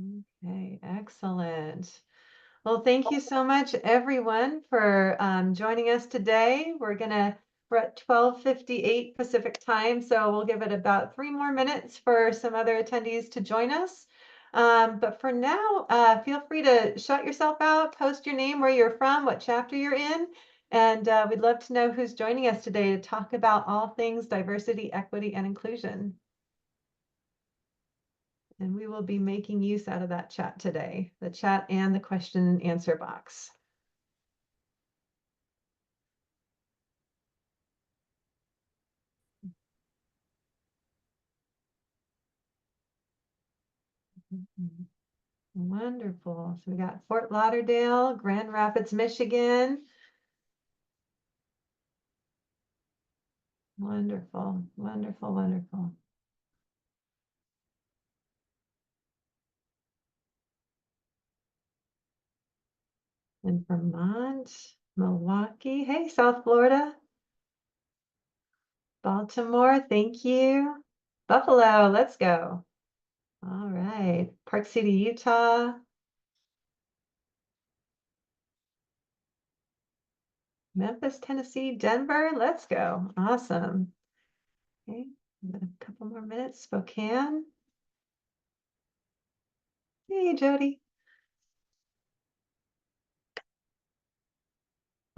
Okay, excellent. Well, thank you so much, everyone, for joining us today. We're at 12:58 Pacific time, so we'll give it about 3 more minutes for some other attendees to join us. But for now, feel free to shout yourself out, post your name, where you're from, what chapter you're in, and we'd love to know who's joining us today to talk about all things diversity, equity, and inclusion. And we will be making use out of that chat today, the chat and the question and answer box. Wonderful. So we got Fort Lauderdale, Grand Rapids, Michigan. Wonderful, wonderful, wonderful. And Vermont, Milwaukee. Hey, South Florida. Baltimore, thank you. Buffalo, let's go. All right. Park City, Utah. Memphis, Tennessee, Denver, let's go. Awesome. Okay, a couple more minutes. Spokane. Hey, Jody.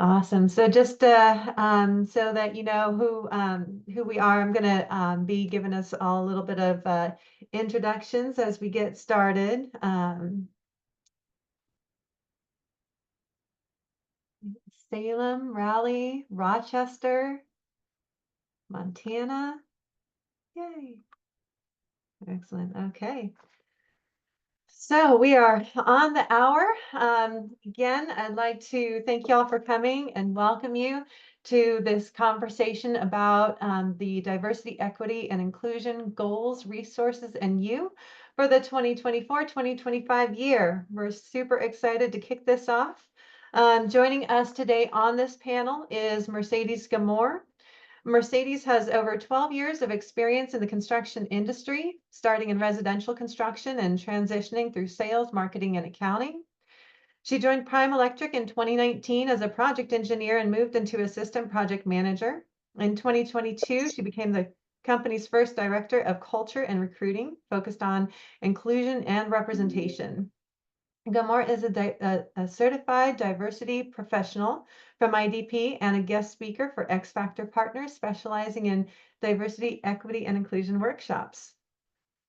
Awesome. So just so that you know who we are, I'm going to be giving us all a little bit of introductions as we get started. Salem, Raleigh, Rochester, Montana. Yay. Excellent. Okay. So we are on the hour. Again, I'd like to thank you all for coming and welcome you to this conversation about the diversity, equity, and inclusion goals, resources, and you for the 2024-2025 year. We're super excited to kick this off. Joining us today on this panel is Mercedes Gamore. Mercedes has over 12 years of experience in the construction industry, starting in residential construction and transitioning through sales, marketing, and accounting. She joined Prime Electric in 2019 as a project engineer and moved into assistant project manager. In 2022, she became the company's first director of culture and recruiting, focused on inclusion and representation. Gamore is a certified diversity professional from IDP and a guest speaker for X Factor Partners, specializing in diversity, equity, and inclusion workshops.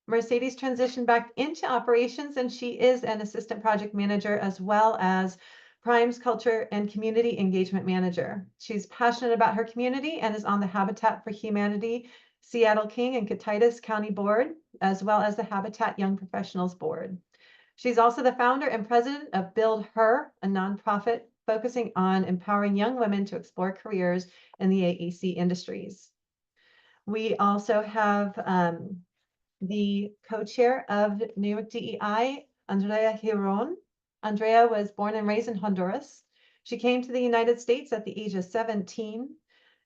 Mercedes transitioned back into operations, and she is an assistant project manager as well as Prime's culture and community engagement manager. She's passionate about her community and is on the Habitat for Humanity Seattle King and Cottitas County Board, as well as the Habitat Young Professionals Board. She's also the founder and president of Build Her, a nonprofit focusing on empowering young women to explore careers in the AEC industries. We also have the co-chair of NAWIC DEI, Andrea Giron. Andrea was born and raised in Honduras. She came to the United States at the age of 17,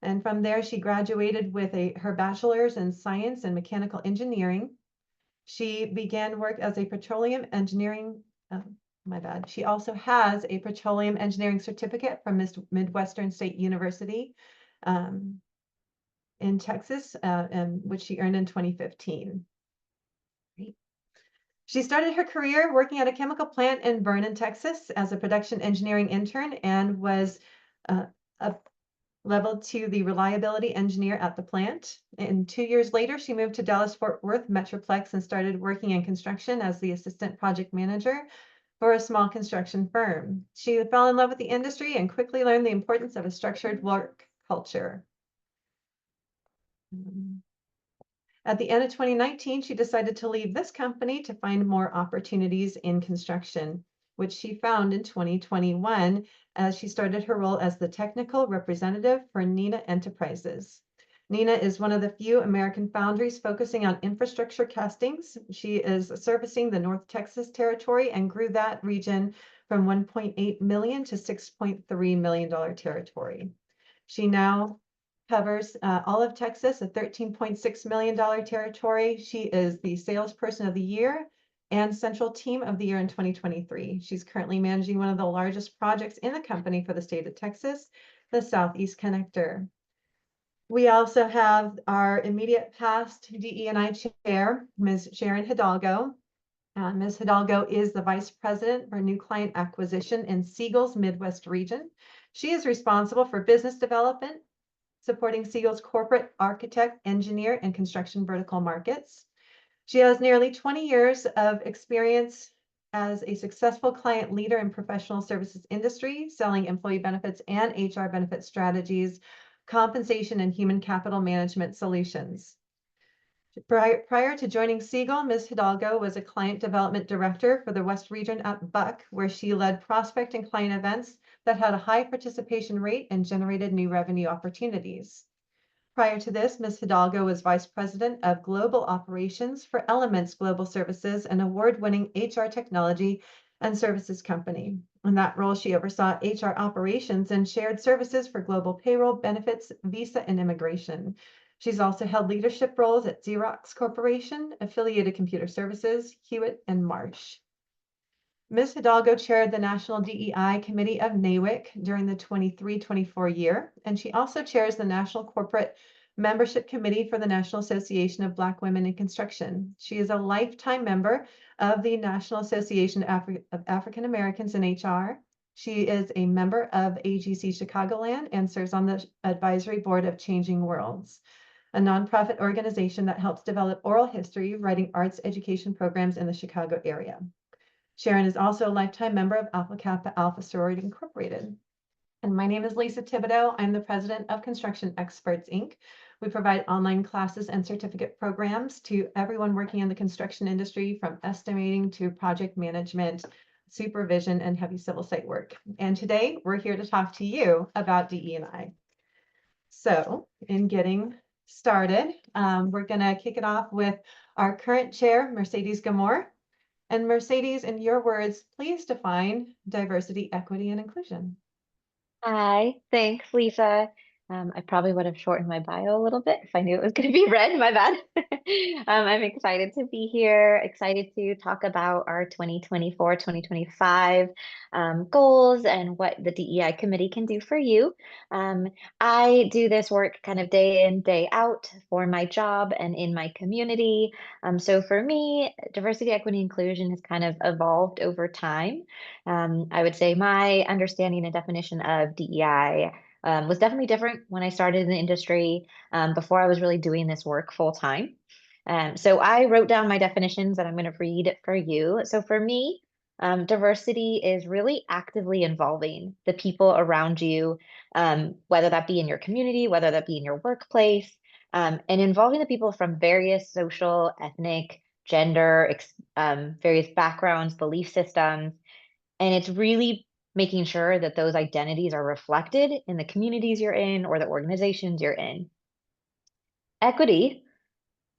and from there she graduated with her bachelor's in science and mechanical engineering. She began work as a petroleum engineering, She also has a petroleum engineering certificate from Midwestern State University in Texas, which she earned in 2015. Great. She started her career working at a chemical plant in Vernon, Texas as a production engineering intern and was leveled to the reliability engineer at the plant. And 2 years later, she moved to Dallas-Fort Worth Metroplex and started working in construction as the assistant project manager for a small construction firm. She fell in love with the industry and quickly learned the importance of a structured work culture. At the end of 2019, she decided to leave this company to find more opportunities in construction, which she found in 2021 as she started her role as the technical representative for NENA Enterprises. NENA is one of the few American foundries focusing on infrastructure castings. She is servicing the North Texas territory and grew that region from $1.8 million to $6.3 million territory. She now covers all of Texas, a $13.6 million territory. She is the salesperson of the year and Central Team of the Year in 2023. She's currently managing one of the largest projects in the company for the state of Texas, the Southeast Connector. We also have our immediate past DE&I chair, Ms. Sharon Hidalgo. Ms. Hidalgo is the Vice President for New Client Acquisition in Siegel's Midwest region. She is responsible for business development, supporting Siegel's corporate architect, engineer, and construction vertical markets. She has nearly 20 years of experience as a successful client leader in professional services industry, selling employee benefits and HR benefit strategies, compensation, and human capital management solutions. Prior to joining Siegel, Ms. Hidalgo was a client development director for the West region at Buck, where she led prospect and client events that had a high participation rate and generated new revenue opportunities. Prior to this, Ms. Hidalgo was Vice President of Global Operations for Elements Global Services, an award-winning HR technology and services company. In that role, she oversaw HR operations and shared services for global payroll, benefits, visa, and immigration. She's also held leadership roles at Xerox Corporation, Affiliated Computer Services, Hewitt, and Marsh. Ms. Hidalgo chaired the National DEI Committee of NAWIC during the 23-24 year, and she also chairs the National Corporate Membership Committee for the National Association of Black Women in Construction. She is a lifetime member of the National Association of African Americans in HR. She is a member of AGC Chicagoland and serves on the advisory board of Changing Worlds, a nonprofit organization that helps develop oral history, writing arts education programs in the Chicago area. Sharon is also a lifetime member of Alpha Kappa Alpha Sorority Incorporated. And my name is Lisa Thibodeau. I'm the president of Construction Experts, Inc. We provide online classes and certificate programs to everyone working in the construction industry, from estimating to project management, supervision, and heavy civil site work. And today we're here to talk to you about DE&I. So in getting started, we're going to kick it off with our current chair, Mercedes Gamore. And Mercedes, in your words, please define diversity, equity, and inclusion. Hi, thanks, Lisa. I probably would have shortened my bio a little bit if I knew it was going to be read. My bad. I'm excited to be here, excited to talk about our 2024-2025 goals and what the DEI committee can do for you. I do this work kind of day in, day out for my job and in my community. So for me, diversity, equity, inclusion has kind of evolved over time. I would say my understanding and definition of DEI was definitely different when I started in the industry, before I was really doing this work full time. So I wrote down my definitions and I'm going to read it for you. So for me, diversity is really actively involving the people around you, whether that be in your community, whether that be in your workplace, and involving the people from various social, ethnic, gender, various backgrounds, belief systems. And it's really making sure that those identities are reflected in the communities you're in or the organizations you're in. Equity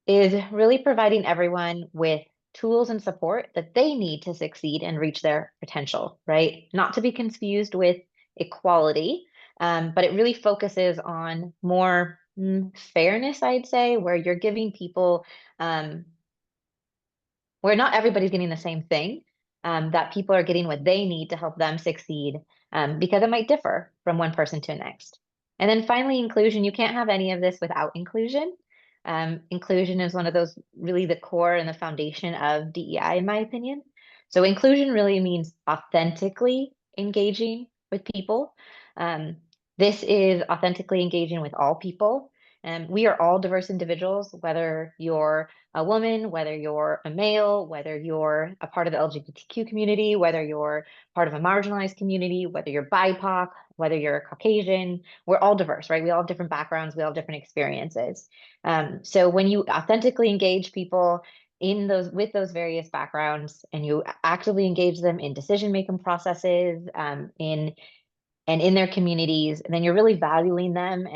is really providing everyone with tools and support that they need to succeed and reach their potential, right? Not to be confused with equality, but it really focuses on more fairness, I'd say, where you're giving people, where not everybody's getting the same thing, that people are getting what they need to help them succeed, because it might differ from one person to the next. And then finally, inclusion. You can't have any of this without inclusion. Inclusion is one of those really the core and the foundation of DEI, in my opinion. So inclusion really means authentically engaging with people. This is authentically engaging with all people. We are all diverse individuals, whether you're a woman, whether you're a male, whether you're a part of the LGBTQ community, whether you're part of a marginalized community, whether you're BIPOC, whether you're Caucasian, we're all diverse, right? We all have different backgrounds, we all have different experiences. So when you authentically engage people in those with those various backgrounds and you actively engage them in decision-making processes, in their communities, and then you're really valuing them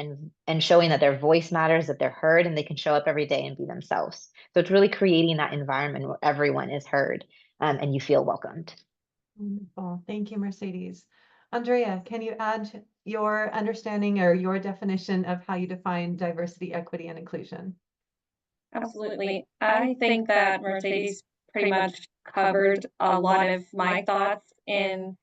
and showing that their voice matters, that they're heard, and they can show up every day and be themselves. So it's really creating that environment where everyone is heard, and you feel welcomed. Wonderful. Thank you, Mercedes. Andrea, can you add your understanding or your definition of how you define diversity, equity, and inclusion? Absolutely. I think that Mercedes pretty much covered a lot of my thoughts in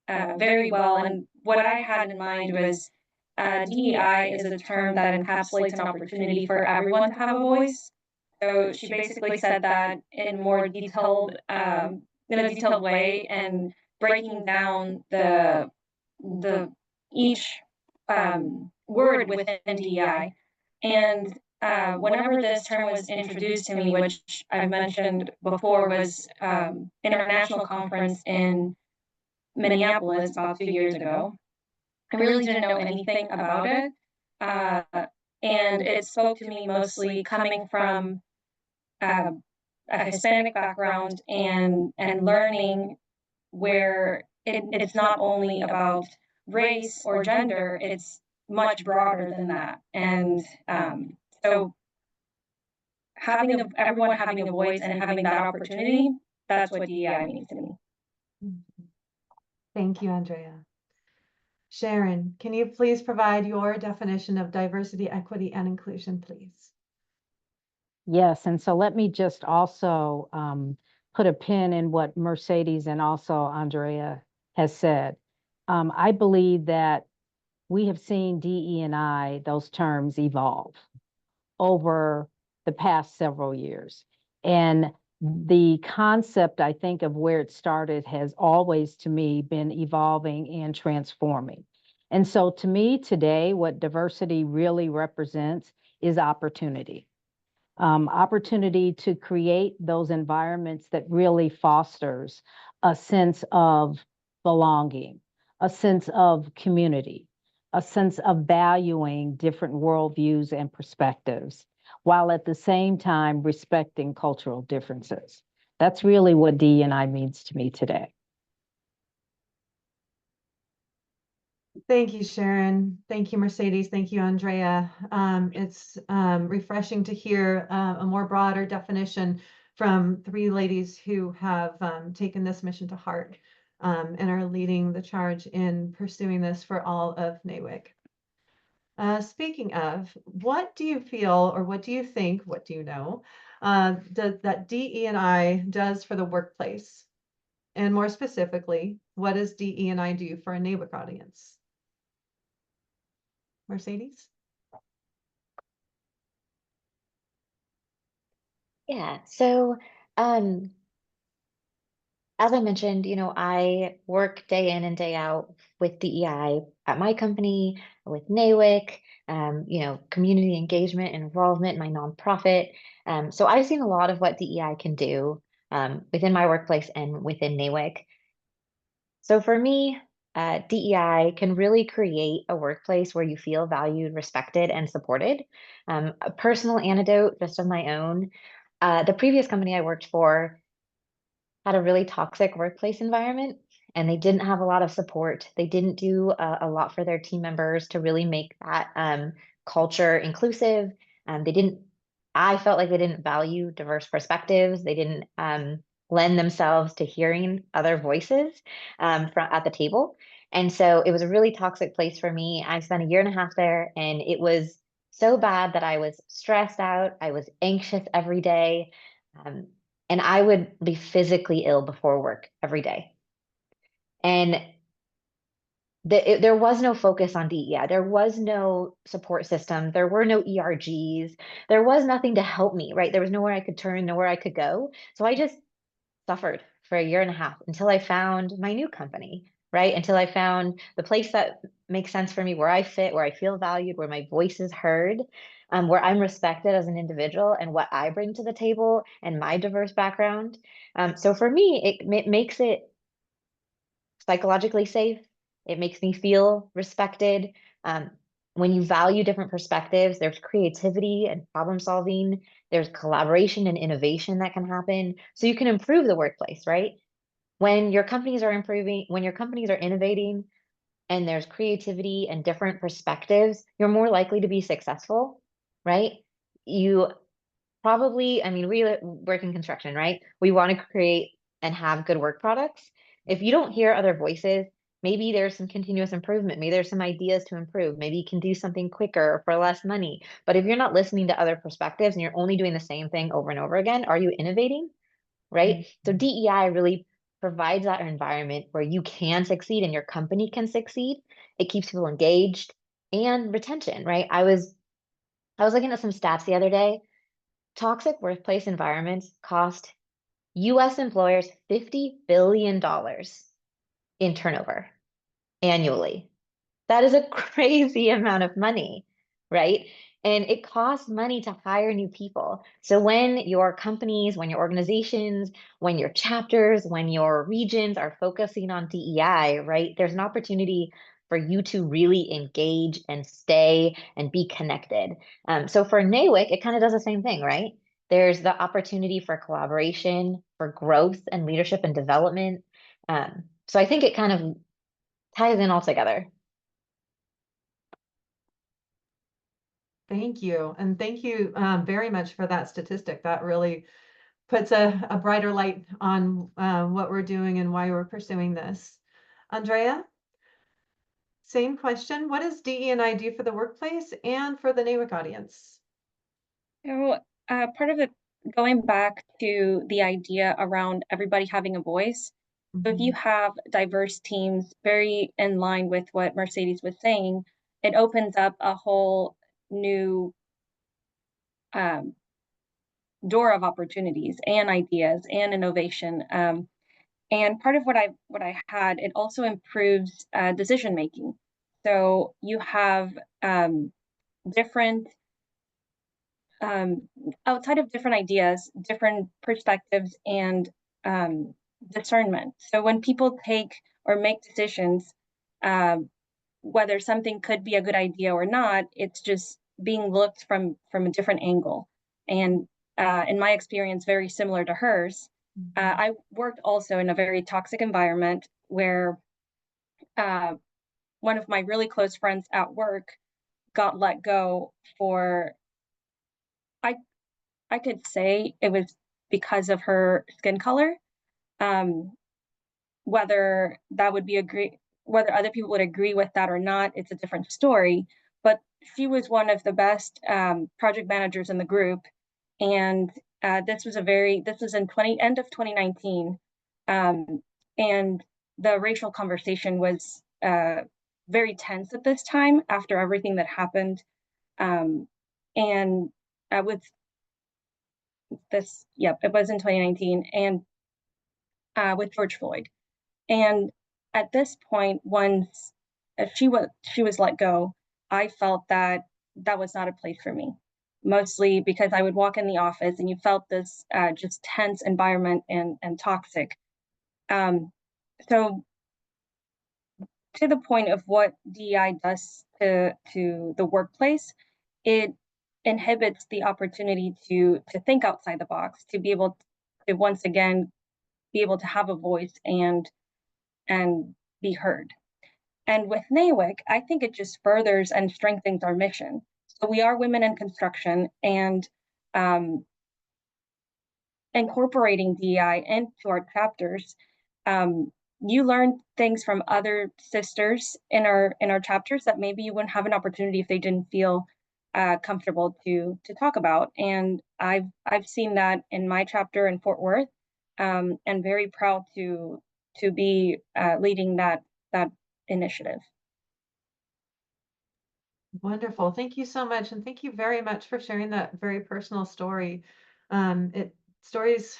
very well. And what I had in mind was DEI is a term that encapsulates an opportunity for everyone to have a voice. So she basically said that in more detailed, in a detailed way, and breaking down the each word within DEI. And whenever this term was introduced to me, which I've mentioned before, was international conference in Minneapolis about 2 years ago. I really didn't know anything about it. Uh, and it spoke to me mostly coming from uh, a Hispanic background and learning where it's not only about race or gender, it's much broader than that. And so everyone having a voice and having that opportunity, that's what DEI means to me. Thank you, Andrea. Sharon, can you please provide your definition of diversity, equity, and inclusion, please? Yes, and so let me just also put a pin in what Mercedes and also Andrea has said. I believe that we have seen DE&I, those terms, evolve over the past several years. And the concept, I think, of where it started has always, to me, been evolving and transforming. And so to me today, what diversity really represents is opportunity. Opportunity to create those environments that really fosters a sense of belonging, a sense of community, a sense of valuing different worldviews and perspectives, while at the same time respecting cultural differences. That's really what DE&I means to me today. Thank you, Sharon. Thank you, Mercedes. Thank you, Andrea. It's refreshing to hear a more broader definition from three ladies who have taken this mission to heart and are leading the charge in pursuing this for all of NAWIC. Speaking of, what do you feel, or what do you think, what do you know, that DE&I does for the workplace? And more specifically, what does DE&I do for a NAWIC audience? Mercedes? Yeah, so as I mentioned, I work day in and day out with DEI at my company, with NAWIC, community engagement and involvement in my nonprofit. So I've seen a lot of what DEI can do within my workplace and within NAWIC. So for me, DEI can really create a workplace where you feel valued, respected, and supported. A personal anecdote just of my own, the previous company I worked for had a really toxic workplace environment, and they didn't have a lot of support. They didn't do a lot for their team members to really make that culture inclusive. They didn't, I felt like they didn't value diverse perspectives. They didn't lend themselves to hearing other voices at the table. And so it was a really toxic place for me. I spent a year and a half there, and it was so bad that I was stressed out. I was anxious every day. And I would be physically ill before work every day. And there was no focus on DEI. There was no support system. There were no ERGs. There was nothing to help me, right? There was nowhere I could turn, nowhere I could go. So I just suffered for a year and a half until I found my new company, right? Until I found the place that makes sense for me, where I fit, where I feel valued, where my voice is heard, where I'm respected as an individual and what I bring to the table and my diverse background. So for me, it makes it psychologically safe. It makes me feel respected. When you value different perspectives, there's creativity and problem solving. There's collaboration and innovation that can happen. So you can improve the workplace, right? When your companies are improving, when your companies are innovating, and there's creativity and different perspectives, you're more likely to be successful, right? You probably, I mean, we work in construction, right? We want to create and have good work products. If you don't hear other voices, Maybe there's some continuous improvement. Maybe there's some ideas to improve. Maybe you can do something quicker for less money. But if you're not listening to other perspectives and you're only doing the same thing over and over again, are you innovating? Right? So DEI really provides that environment where you can succeed and your company can succeed. It keeps people engaged and retention, right? I was looking at some stats the other day. Toxic workplace environments cost US employers $50 billion in turnover annually. That is a crazy amount of money, right? And it costs money to hire new people. So when your companies, when your organizations, when your chapters, when your regions are focusing on DEI, right, there's an opportunity for you to really engage and stay and be connected. So for NAWIC, it kind of does the same thing, right? There's the opportunity for collaboration, for growth and leadership and development. So I think it kind of ties in all together. Thank you. And thank you very much for that statistic. That really puts a brighter light on what we're doing and why we're pursuing this. Andrea, same question. What does DE&I do for the workplace and for the NAWIC audience? So, part of it, going back to the idea around everybody having a voice. So if you have diverse teams, very in line with what Mercedes was saying, it opens up a whole new door of opportunities and ideas and innovation. And part of what I had, it also improves decision making. So you have different outside of different ideas, different perspectives and discernment. So when people take or make decisions, whether something could be a good idea or not, it's just being looked from a different angle. And in my experience, very similar to hers. I worked also in a very toxic environment where one of my really close friends at work got let go for, I could say it was because of her skin color. Whether that would be whether other people would agree with that or not, it's a different story. But she was one of the best project managers in the group, and this was in end of 2019, and the racial conversation was very tense at this time after everything that happened, and with this, yep, it was in 2019, and with George Floyd. And at this point, once she was let go, I felt that that was not a place for me. Mostly because I would walk in the office and you felt this just tense environment and toxic. So to the point of what DEI does to the workplace, it inhibits the opportunity to think outside the box, to be able to once again be able to have a voice and be heard. And with NAWIC, I think it just furthers and strengthens our mission. So we are women in construction, and incorporating DEI into our chapters, you learn things from other sisters in our chapters that maybe you wouldn't have an opportunity if they didn't feel comfortable to talk about. And I've seen that in my chapter in Fort Worth, and very proud to be leading that initiative. Wonderful. Thank you so much. And thank you very much for sharing that very personal story. Stories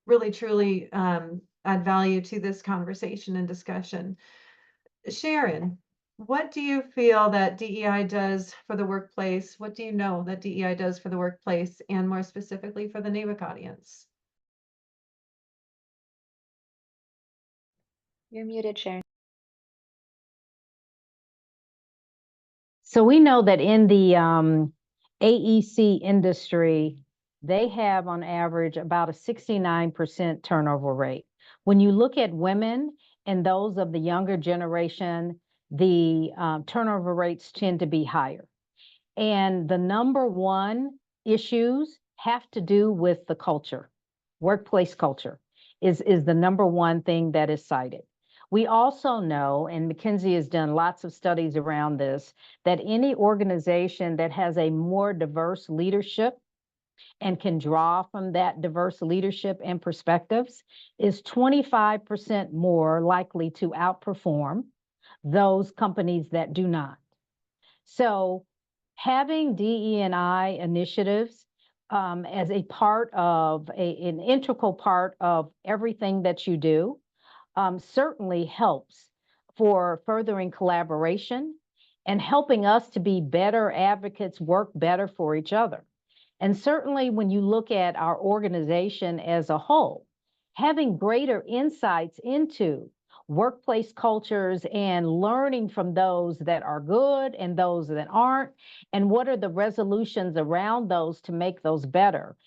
really, truly add value to this conversation and discussion. Sharon, what do you feel that DEI does for the workplace? What do you know that DEI does for the workplace, and more specifically for the NAWIC audience? You're muted, Sharon. So we know that in the AEC industry, they have on average about a 69% turnover rate. When you look at women and those of the younger generation, the turnover rates tend to be higher. And the number one issues have to do with the culture. Workplace culture is the number one thing that is cited. We also know, and McKinsey has done lots of studies around this, that any organization that has a more diverse leadership and can draw from that diverse leadership and perspectives is 25% more likely to outperform those companies that do not. So having DE&I initiatives as a part of an integral part of everything that you do certainly helps for furthering collaboration and helping us to be better advocates, work better for each other. And certainly when you look at our organization as a whole, having greater insights into workplace cultures and learning from those that are good and those that aren't, and what are the resolutions around those to make those better,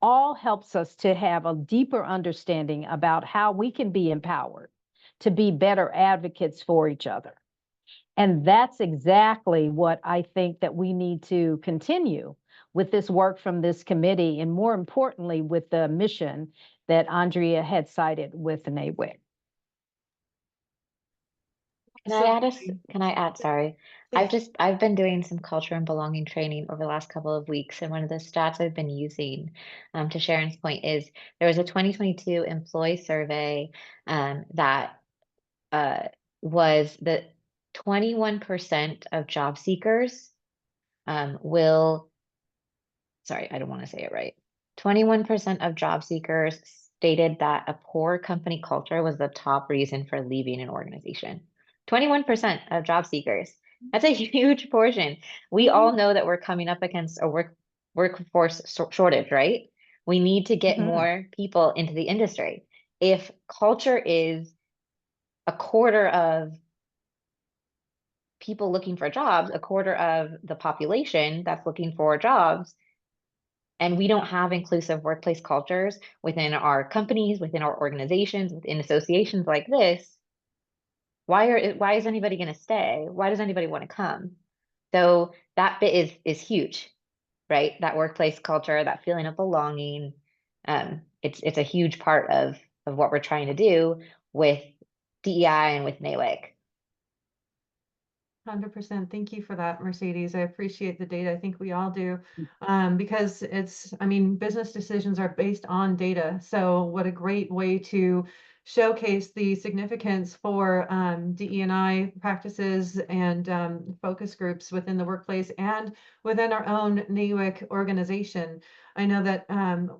all helps us to have a deeper understanding about how we can be empowered to be better advocates for each other. And that's exactly what I think that we need to continue with this work from this committee, and more importantly, with the mission that Andrea had cited with NAWIC. Can I add, sorry. I've been doing some culture and belonging training over the last couple of weeks. And one of the stats I've been using to Sharon's point is there was a 2022 employee survey that was that 21% of job seekers sorry, I don't want to say it right. 21% of job seekers stated that a poor company culture was the top reason for leaving an organization. 21% of job seekers. That's a huge portion. We all know that we're coming up against a workforce shortage, right? We need to get more people into the industry. If culture is a quarter of people looking for jobs, a quarter of the population that's looking for jobs, and we don't have inclusive workplace cultures within our companies, within our organizations, within associations like this, why is anybody going to stay? Why does anybody want to come? So that bit is huge, right? That workplace culture, that feeling of belonging. It's a huge part of what we're trying to do with DEI and with NAWIC. 100%. Thank you for that, Mercedes. I appreciate the data. I think we all do, because business decisions are based on data. So what a great way to showcase the significance for DE&I practices and focus groups within the workplace and within our own NAWIC organization. I know that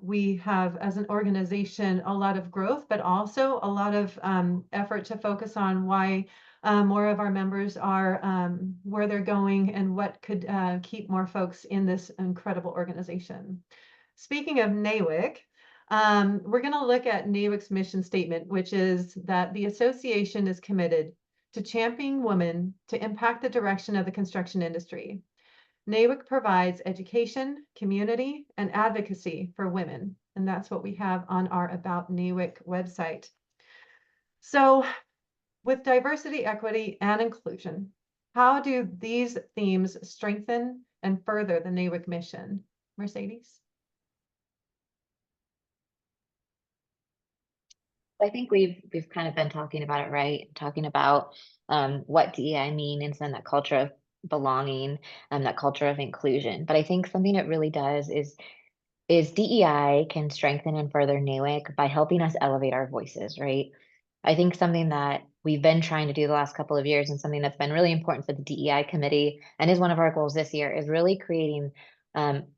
we have, as an organization, a lot of growth, but also a lot of effort to focus on why more of our members are where they're going and what could keep more folks in this incredible organization. Speaking of NAWIC, we're going to look at NAWIC's mission statement, which is that the association is committed to championing women to impact the direction of the construction industry. NAWIC provides education, community, and advocacy for women, and that's what we have on our About NAWIC website. So, with diversity, equity, and inclusion, how do these themes strengthen and further the NAWIC mission? Mercedes? I think we've kind of been talking about it, right? Talking about what DEI means and that culture of belonging and that culture of inclusion. But I think something it really does is DEI can strengthen and further NAWIC by helping us elevate our voices, right? I think something that we've been trying to do the last couple of years and something that's been really important for the DEI committee and is one of our goals this year is really creating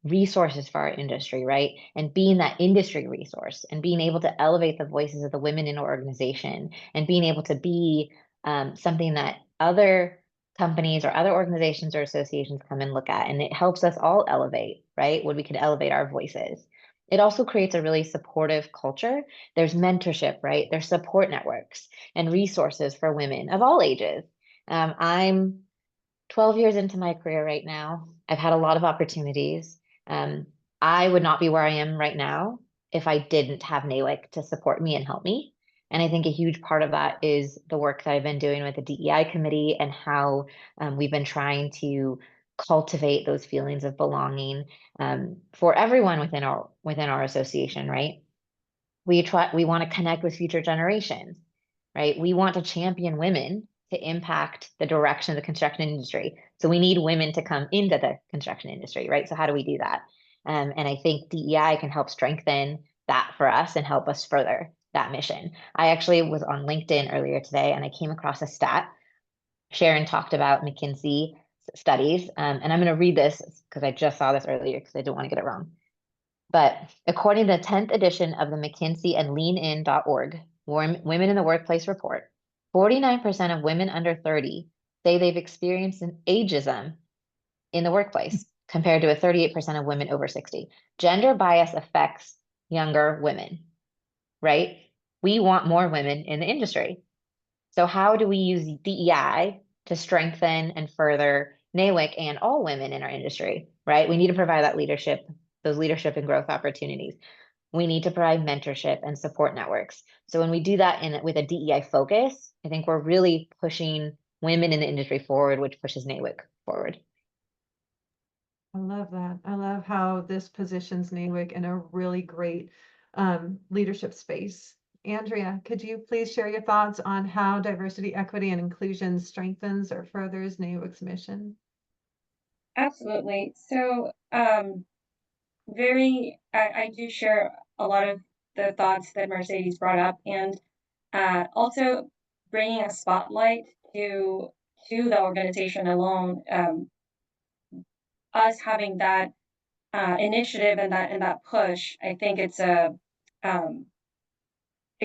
resources for our industry, right? And being that industry resource and being able to elevate the voices of the women in our organization and being able to be something that other companies or other organizations or associations come and look at. And it helps us all elevate, right? When we can elevate our voices. It also creates a really supportive culture. There's mentorship, right? There's support networks and resources for women of all ages. I'm 12 years into my career right now. I've had a lot of opportunities. I would not be where I am right now if I didn't have NAWIC to support me and help me. And I think a huge part of that is the work that I've been doing with the DEI committee and how we've been trying to cultivate those feelings of belonging for everyone within our association, right? We want to connect with future generations, right? We want to champion women to impact the direction of the construction industry. So we need women to come into the construction industry, right? So how do we do that? And I think DEI can help strengthen that for us and help us further that mission. I actually was on LinkedIn earlier today and I came across a stat. Sharon talked about McKinsey studies, and I'm going to read this because I just saw this earlier because I don't want to get it wrong. But according to the 10th edition of the McKinsey and leanin.org Women in the Workplace report, 49% of women under 30 say they've experienced an ageism in the workplace, compared to a 38% of women over 60. Gender bias affects younger women, right? We want more women in the industry. So how do we use DEI to strengthen and further NAWIC and all women in our industry, right? We need to provide that leadership, those leadership and growth opportunities. We need to provide mentorship and support networks. So when we do that with a DEI focus, I think we're really pushing women in the industry forward, which pushes NAWIC forward. I love that. I love how this positions NAWIC in a really great leadership space. Andrea, could you please share your thoughts on how diversity, equity, and inclusion strengthens or furthers NAWIC's mission? Absolutely. So, I do share a lot of the thoughts that Mercedes brought up, and also bringing a spotlight to the organization alone. Us having that initiative and that push, I think it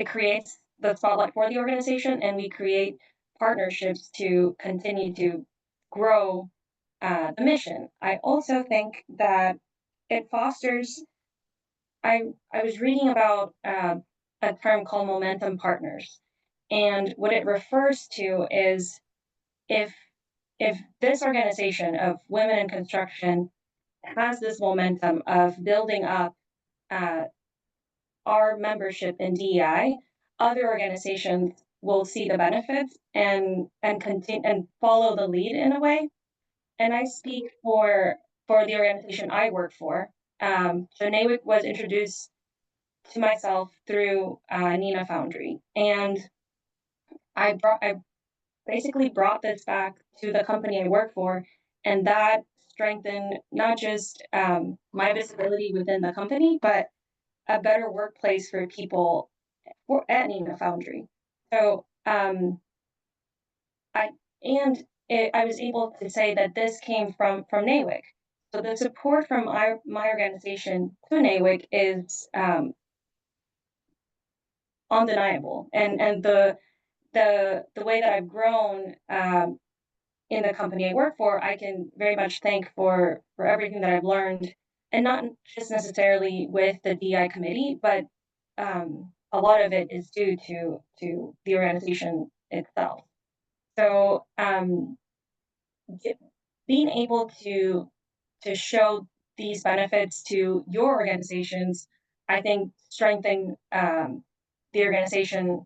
creates the spotlight for the organization, and we create partnerships to continue to grow the mission. I also think that it fosters. I was reading about a term called momentum partners, and what it refers to is if this organization of women in construction has this momentum of building up uh, our membership in DEI, other organizations will see the benefits and continue and follow the lead in a way. And I speak for the organization I work for. So NAWIC was introduced to myself through Nina Foundry, and I basically brought this back to the company I work for, and that strengthened not just my visibility within the company, but a better workplace for people at Nina Foundry. So I was able to say that this came from NAWIC. So the support from my organization to NAWIC is undeniable, and the way that I've grown in the company I work for, I can very much thank for everything that I've learned, and not just necessarily with the DI committee, but a lot of it is due to the organization itself. So being able to show these benefits to your organizations, I think strengthen the organization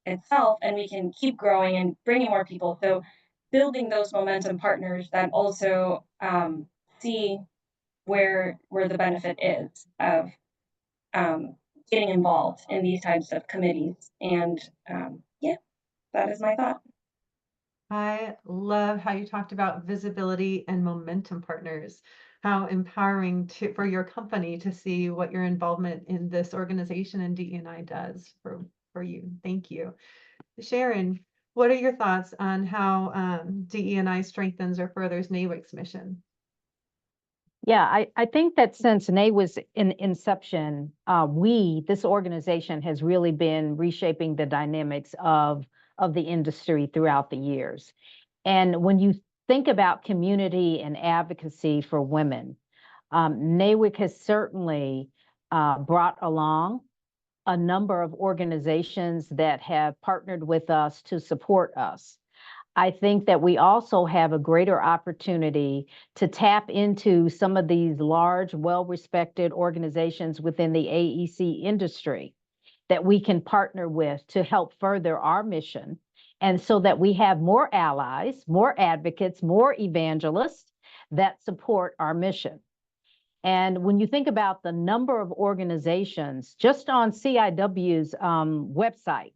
itself, and we can keep growing and bringing more people. So building those momentum partners that also see where the benefit is of getting involved in these types of committees. And yeah, that is my thought. I love how you talked about visibility and momentum partners, how empowering for your company to see what your involvement in this organization and DE&I does for you. Thank you. Sharon, what are your thoughts on how DE&I strengthens or furthers NAWIC's mission? Yeah, I think that since NAWIC's in inception, this organization has really been reshaping the dynamics of the industry throughout the years. And when you think about community and advocacy for women, NAWIC has certainly brought along a number of organizations that have partnered with us to support us. I think that we also have a greater opportunity to tap into some of these large, well-respected organizations within the AEC industry that we can partner with to help further our mission. And so that we have more allies, more advocates, more evangelists that support our mission. And when you think about the number of organizations, just on CIW's website,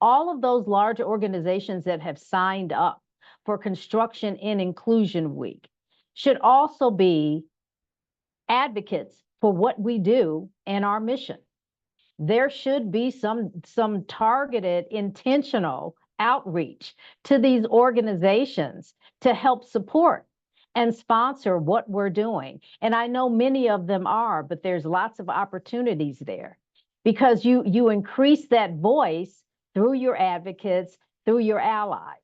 all of those large organizations that have signed up for Construction and Inclusion Week should also be advocates for what we do and our mission. There should be some targeted, intentional outreach to these organizations to help support and sponsor what we're doing. And I know many of them are, but there's lots of opportunities there because you increase that voice through your advocates, through your allies.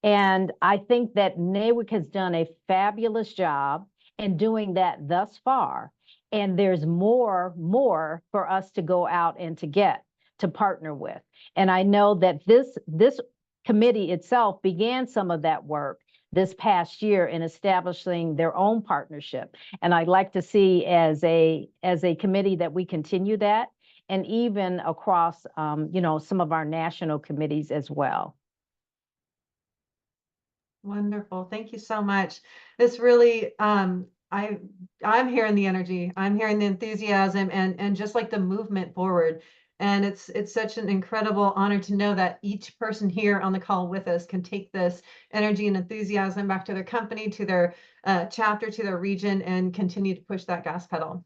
And I think that NAWIC has done a fabulous job in doing that thus far. And there's more for us to go out and to get, to partner with. And I know that this committee itself began some of that work this past year in establishing their own partnership. And I'd like to see as a committee that we continue that, and even across some of our national committees as well. Wonderful. Thank you so much. This really, I'm hearing the energy, I'm hearing the enthusiasm, and just like the movement forward. And it's such an incredible honor to know that each person here on the call with us can take this energy and enthusiasm back to their company, to their chapter, to their region, and continue to push that gas pedal.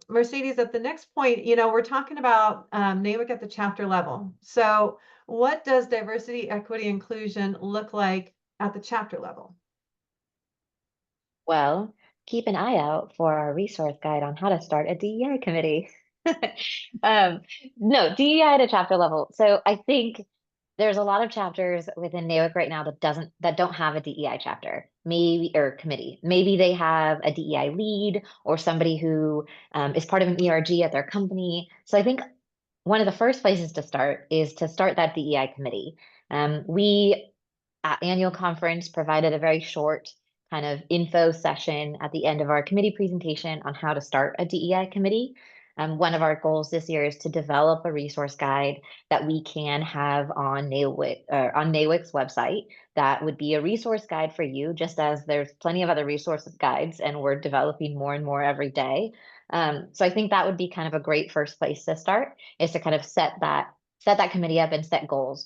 Mercedes, at the next point, we're talking about NAWIC at the chapter level. So what does diversity, equity, inclusion look like at the chapter level? Well, keep an eye out for our resource guide on how to start a DEI committee. No, DEI at a chapter level. So I think there's a lot of chapters within NAWIC right now that don't have a DEI chapter, maybe, or committee. Maybe they have a DEI lead or somebody who is part of an ERG at their company. So I think one of the first places to start is to start that DEI committee. We at annual conference provided a very short kind of info session at the end of our committee presentation on how to start a DEI committee. One of our goals this year is to develop a resource guide that we can have on NAWIC's website. That would be a resource guide for you, just as there's plenty of other resource guides, and we're developing more and more every day. So I think that would be kind of a great first place to start, is to kind of set that committee up and set goals.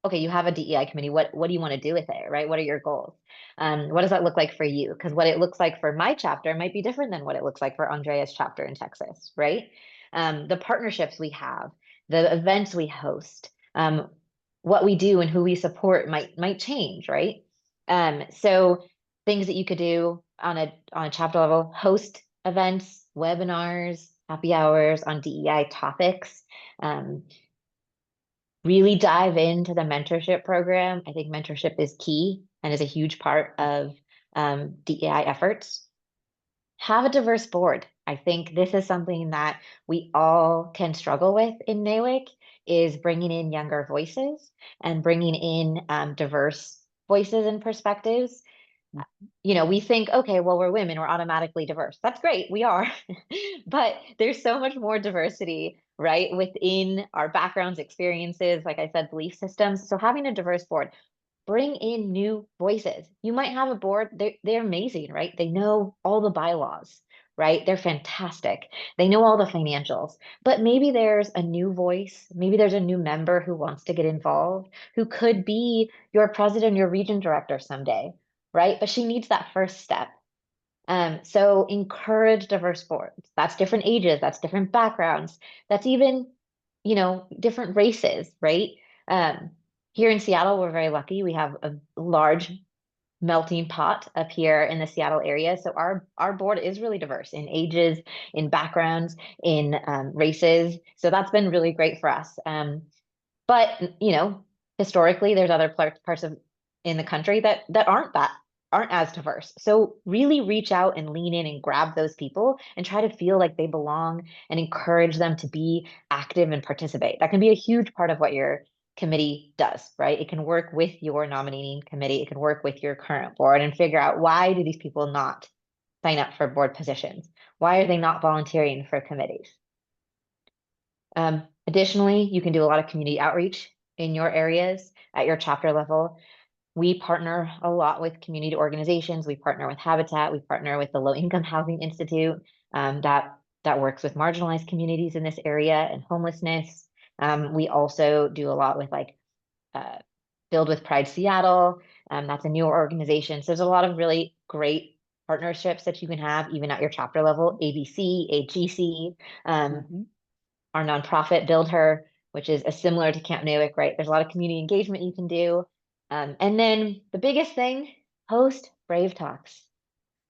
Okay, you have a DEI committee. What do you want to do with it, right? What are your goals? What does that look like for you? Because what it looks like for my chapter might be different than what it looks like for Andrea's chapter in Texas, right? The partnerships we have, the events we host, what we do and who we support might change, right? So things that you could do on a chapter level: host events, webinars, happy hours on DEI topics. Really dive into the mentorship program. I think mentorship is key and is a huge part of DEI efforts. Have a diverse board. I think this is something that we all can struggle with in NAWIC, is bringing in younger voices and bringing in diverse voices and perspectives. We think, okay, well, we're women, we're automatically diverse. That's great, we are. But there's so much more diversity, right, within our backgrounds, experiences, like I said, belief systems. So having a diverse board, bring in new voices. You might have a board, they're amazing, right? They know all the bylaws, right? They're fantastic. They know all the financials, but maybe there's a new voice. Maybe there's a new member who wants to get involved, who could be your president, your region director someday, right? But she needs that first step. So encourage diverse boards. That's different ages, that's different backgrounds, that's even, different races, right? Here in Seattle, we're very lucky. We have a large melting pot up here in the Seattle area. So our board is really diverse in ages, in backgrounds, in races. So that's been really great for us. But historically, there's other parts in the country that aren't as diverse. So really reach out and lean in and grab those people and try to feel like they belong and encourage them to be active and participate. That can be a huge part of what your committee does, right? It can work with your nominating committee. It can work with your current board and figure out, why do these people not sign up for board positions? Why are they not volunteering for committees? Additionally, you can do a lot of community outreach in your areas at your chapter level. We partner a lot with community organizations. We partner with Habitat. We partner with the Low Income Housing Institute that works with marginalized communities in this area and homelessness. We also do a lot with like Build with Pride Seattle. That's a newer organization. So there's a lot of really great partnerships that you can have even at your chapter level. ABC, AGC, our nonprofit Build Her, which is a similar to Camp NAWIC, right? There's a lot of community engagement you can do. And then the biggest thing, host Brave Talks.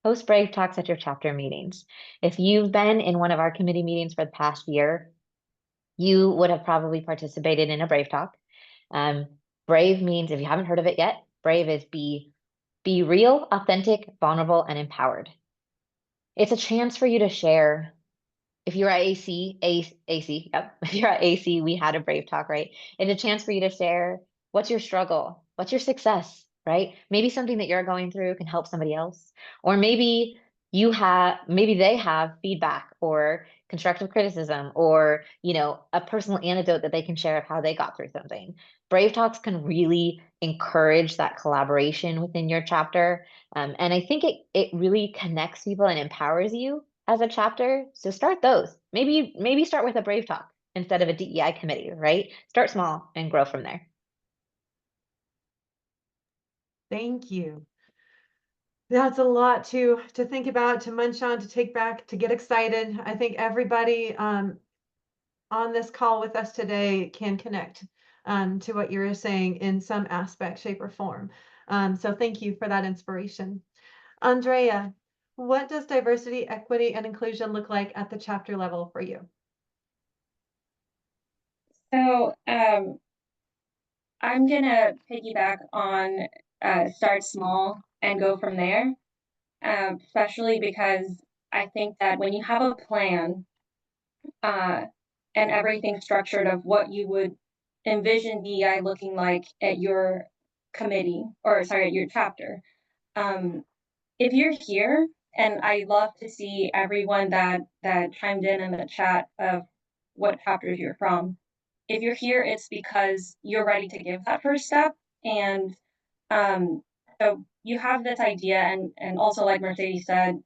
Host Brave Talks at your chapter meetings. If you've been in one of our committee meetings for the past year, you would have probably participated in a Brave Talk. Brave means, if you haven't heard of it yet, Brave is be real, authentic, vulnerable, and empowered. It's a chance for you to share. If you're at AC, yep. If you're at AC, we had a Brave Talk, right? It's a chance for you to share what's your struggle, what's your success, right? Maybe something that you're going through can help somebody else. Or maybe they have feedback or constructive criticism or, a personal anecdote that they can share of how they got through something. Brave Talks can really encourage that collaboration within your chapter. And I think it really connects people and empowers you as a chapter. So start those. Maybe start with a Brave Talk instead of a DEI committee, right? Start small and grow from there. Thank you. That's a lot to think about, to munch on, to take back, to get excited. I think everybody on this call with us today can connect to what you're saying in some aspect, shape, or form. So thank you for that inspiration. Andrea, what does diversity, equity, and inclusion look like at the chapter level for you? So I'm gonna piggyback on start small and go from there, especially because I think that when you have a plan and everything structured of what you would envision DEI looking like at your committee, or sorry, at your chapter, if you're here, and I love to see everyone that chimed in the chat of what chapters you're from. If you're here, it's because you're ready to give that first step, and so you have this idea, and also like Mercedes said,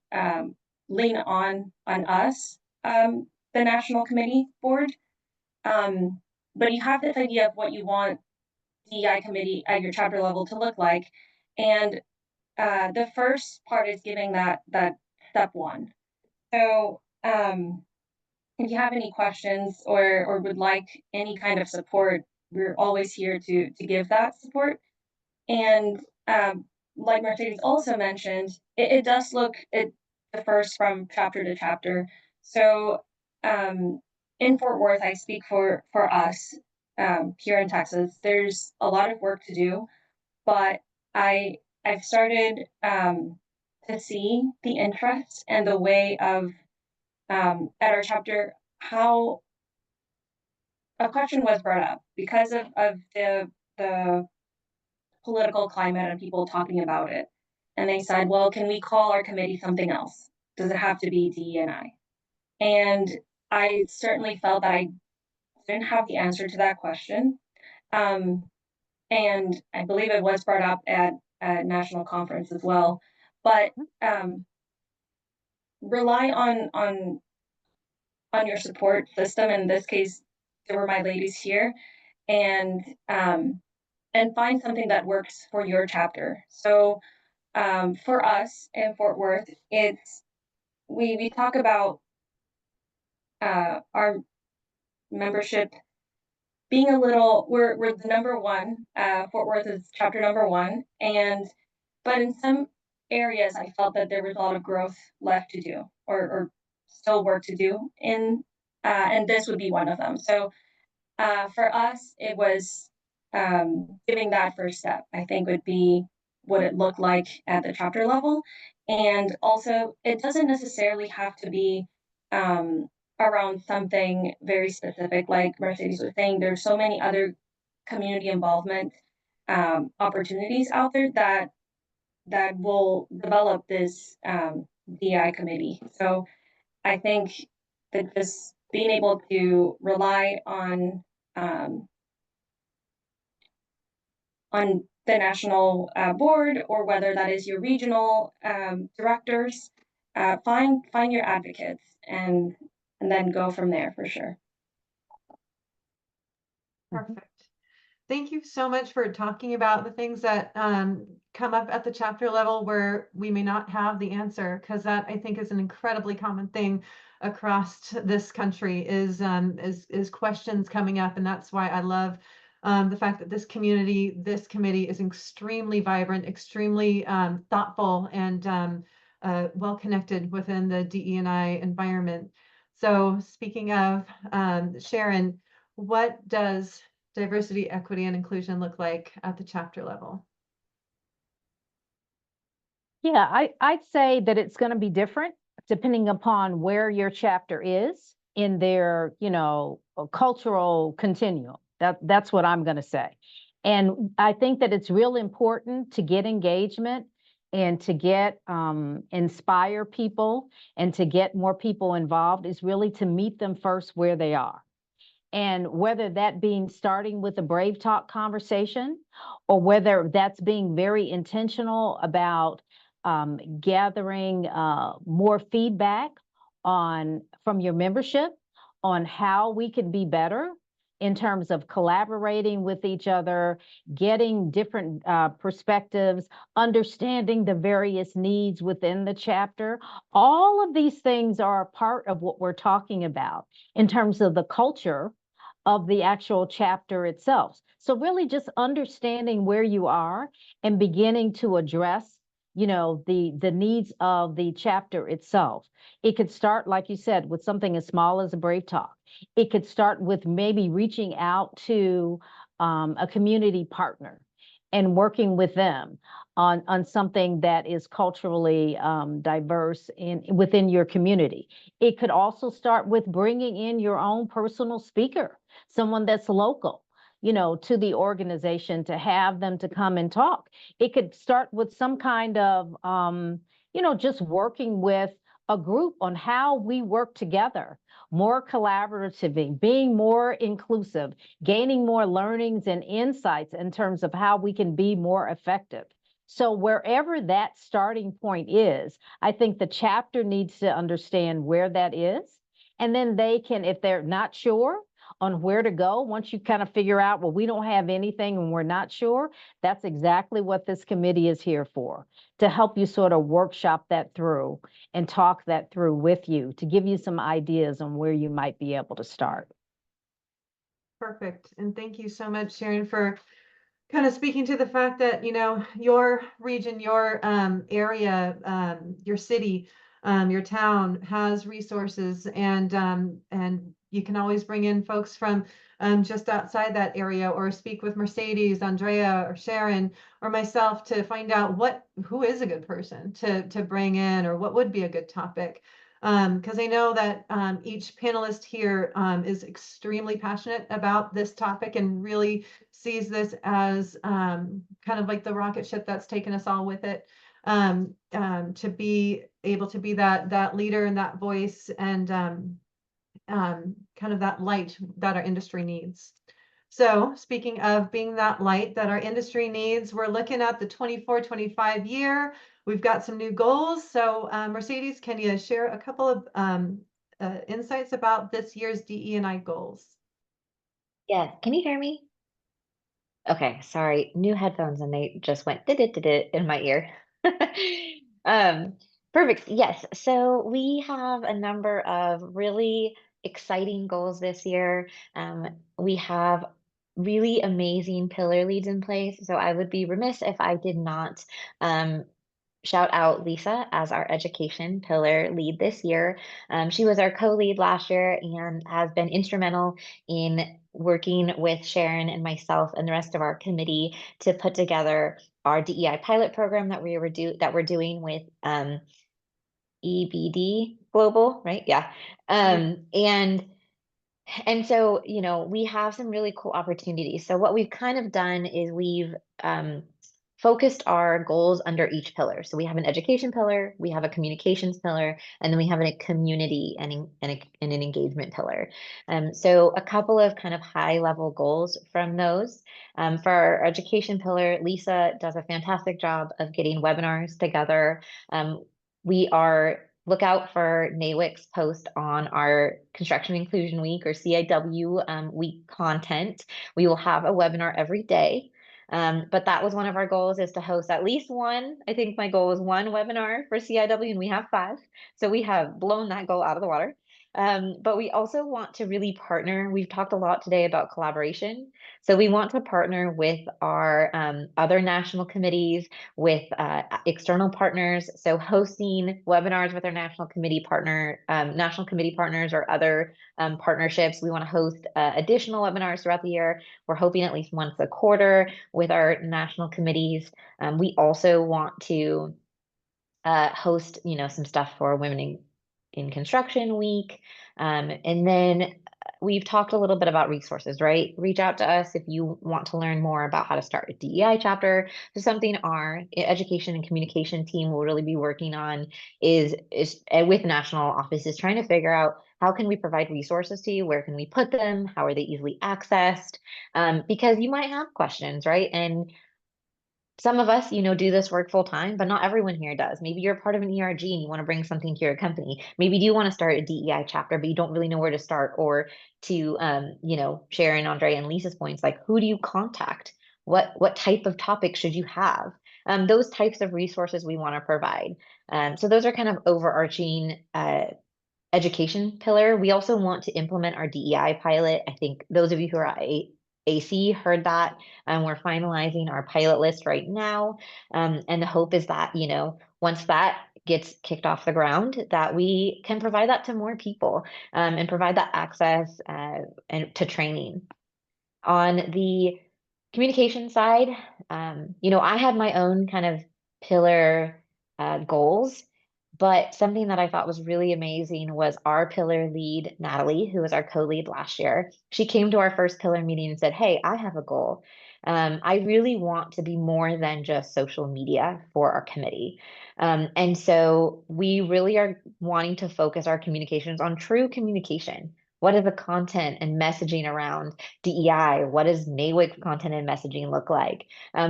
lean on us, the National Committee Board. But you have this idea of what you want DEI committee at your chapter level to look like, and the first part is giving that step one. So if you have any questions or would like any kind of support, we're always here to give that support. And like Mercedes also mentioned, it does look, it differs from chapter to chapter. So in Fort Worth, I speak for us here in Texas. There's a lot of work to do, but I've started to see the interest and the way of at our chapter how a question was brought up because of the political climate and people talking about it. And they said, well, can we call our committee something else? Does it have to be DE&I? And I certainly felt that I didn't have the answer to that question. And I believe it was brought up at a national conference as well. But rely on your support system. In this case, there were my ladies here, and find something that works for your chapter. So for us in Fort Worth, it's we talk about our membership being a little, we're the number one. Fort Worth is chapter number one, but in some areas I felt that there was a lot of growth left to do, or still work to do in, and this would be one of them. So for us, it was giving that first step, I think, would be what it looked like at the chapter level. And also, it doesn't necessarily have to be around something very specific. Like Mercedes was saying, there's so many other community involvement opportunities out there that will develop this DI committee. So I think that just being able to rely on the national board, or whether that is your regional directors, find your advocates and then go from there for sure. Perfect. Thank you so much for talking about the things that come up at the chapter level where we may not have the answer, because that I think is an incredibly common thing across this country is questions coming up, and that's why I love the fact that this committee is extremely vibrant, extremely thoughtful, and well connected within the DE&I environment. So speaking of Sharon, what does diversity, equity, and inclusion look like at the chapter level? Yeah, I'd say that it's going to be different depending upon where your chapter is in their, cultural continuum. That's what I'm going to say. And I think that it's real important to get engagement and to get inspire people and to get more people involved is really to meet them first where they are. And whether that being starting with a Brave Talk conversation or whether that's being very intentional about gathering more feedback from your membership on how we can be better in terms of collaborating with each other, getting different perspectives, understanding the various needs within the chapter. All of these things are a part of what we're talking about in terms of the culture of the actual chapter itself. So really just understanding where you are and beginning to address, the needs of the chapter itself. It could start, like you said, with something as small as a Brave Talk. It could start with maybe reaching out to a community partner and working with them on something that is culturally diverse within your community. It could also start with bringing in your own personal speaker, someone that's local, to the organization, to have them to come and talk. It could start with some kind of, just working with a group on how we work together, more collaboratively, being more inclusive, gaining more learnings and insights in terms of how we can be more effective. So wherever that starting point is, I think the chapter needs to understand where that is. And then they can, if they're not sure on where to go, once you kind of figure out, well, we don't have anything and we're not sure, that's exactly what this committee is here for, to help you sort of workshop that through and talk that through with you, to give you some ideas on where you might be able to start. Perfect. And thank you so much, Sharon, for kind of speaking to the fact that, your region, your area, your city, your town has resources, and you can always bring in folks from just outside that area, or speak with Mercedes, Andrea, or Sharon, or myself to find out who is a good person to bring in, or what would be a good topic. Because I know that each panelist here is extremely passionate about this topic and really sees this as kind of like the rocket ship that's taken us all with it, to be able to be that leader and that voice, and kind of that light that our industry needs. So speaking of being that light that our industry needs, we're looking at the 24-25 year. We've got some new goals. So Mercedes, can you share a couple of insights about this year's DE&I goals? Yeah, can you hear me? Okay, sorry, new headphones and they just went did in my ear. Um, Perfect. Yes. So we have a number of really exciting goals this year. We have really amazing pillar leads in place. So I would be remiss if I did not shout out Lisa as our education pillar lead this year. She was our co-lead last year and has been instrumental in working with Sharon and myself and the rest of our committee to put together our DEI pilot program that we're doing with EBD Global, right? Yeah. And so, we have some really cool opportunities. So what we've kind of done is we've focused our goals under each pillar. So we have an education pillar, we have a communications pillar, and then we have a community and an engagement pillar. So a couple of kind of high level goals from those. For our education pillar, Lisa does a fantastic job of getting webinars together. We are look out for NAWIC's post on our Construction Inclusion Week or CIW week content. We will have a webinar every day. But that was one of our goals, is to host at least one. I think my goal was one webinar for CIW, and we have 5. So we have blown that goal out of the water. But we also want to really partner. We've talked a lot today about collaboration. So we want to partner with our other national committees, with external partners. So hosting webinars with our national committee partners or other partnerships. We want to host additional webinars throughout the year. We're hoping at least once a quarter with our national committees. We also want to host, some stuff for Women in Construction Week. And then we've talked a little bit about resources, right? Reach out to us if you want to learn more about how to start a DEI chapter. So something our education and communication team will really be working on is with national offices, trying to figure out how can we provide resources to you? Where can we put them? How are they easily accessed? Because you might have questions, right? And some of us, do this work full time, but not everyone here does. Maybe you're part of an ERG and you want to bring something to your company. Maybe you want to start a DEI chapter, but you don't really know where to start, or to, Sharon, Andre, and Lisa's points, like, who do you contact? What type of topic should you have? Those types of resources we want to provide. So those are kind of overarching education pillar. We also want to implement our DEI pilot. I think those of you who are at AC heard that. We're finalizing our pilot list right now. And the hope is that, once that gets kicked off the ground, that we can provide that to more people, and provide that access and to training. On the communication side, I had my own kind of pillar goals. But something that I thought was really amazing was our pillar lead, Natalie, who was our co-lead last year. She came to our first pillar meeting and said, "Hey, I have a goal. I really want to be more than just social media for our committee." And so we really are wanting to focus our communications on true communication. What is the content and messaging around DEI? What does NAWIC content and messaging look like?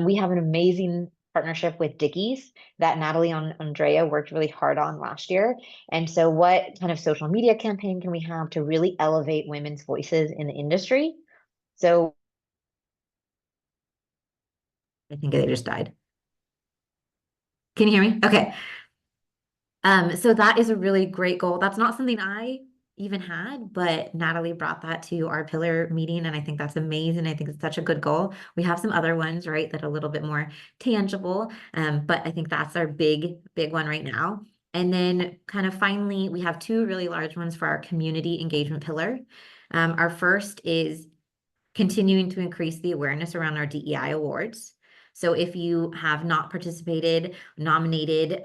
We have an amazing partnership with Dickies that Natalie and Andrea worked really hard on last year. And so what kind of social media campaign can we have to really elevate women's voices in the industry? So I think they just died. Can you hear me? Okay. So that is a really great goal. That's not something I even had, but Natalie brought that to our pillar meeting, and I think that's amazing. I think it's such a good goal. We have some other ones, right, that are a little bit more tangible, but I think that's our big one right now. And then kind of finally, we have 2 really large ones for our community engagement pillar. Our first is continuing to increase the awareness around our DEI awards. So if you have not participated, nominated,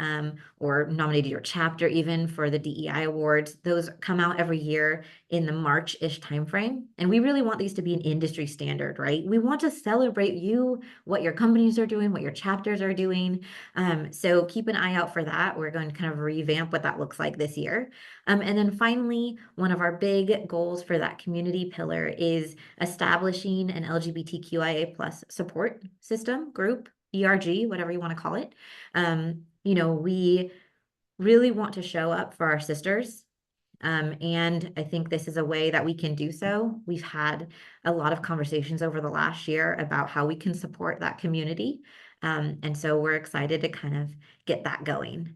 or nominated your chapter even for the DEI awards, those come out every year in the March-ish timeframe. And we really want these to be an industry standard, right? We want to celebrate you, what your companies are doing, what your chapters are doing. So keep an eye out for that. We're going to kind of revamp what that looks like this year. And then finally, one of our big goals for that community pillar is establishing an LGBTQIA+ support system, group, ERG, whatever you want to call it. We really want to show up for our sisters. And I think this is a way that we can do so. We've had a lot of conversations over the last year about how we can support that community. And so we're excited to kind of get that going.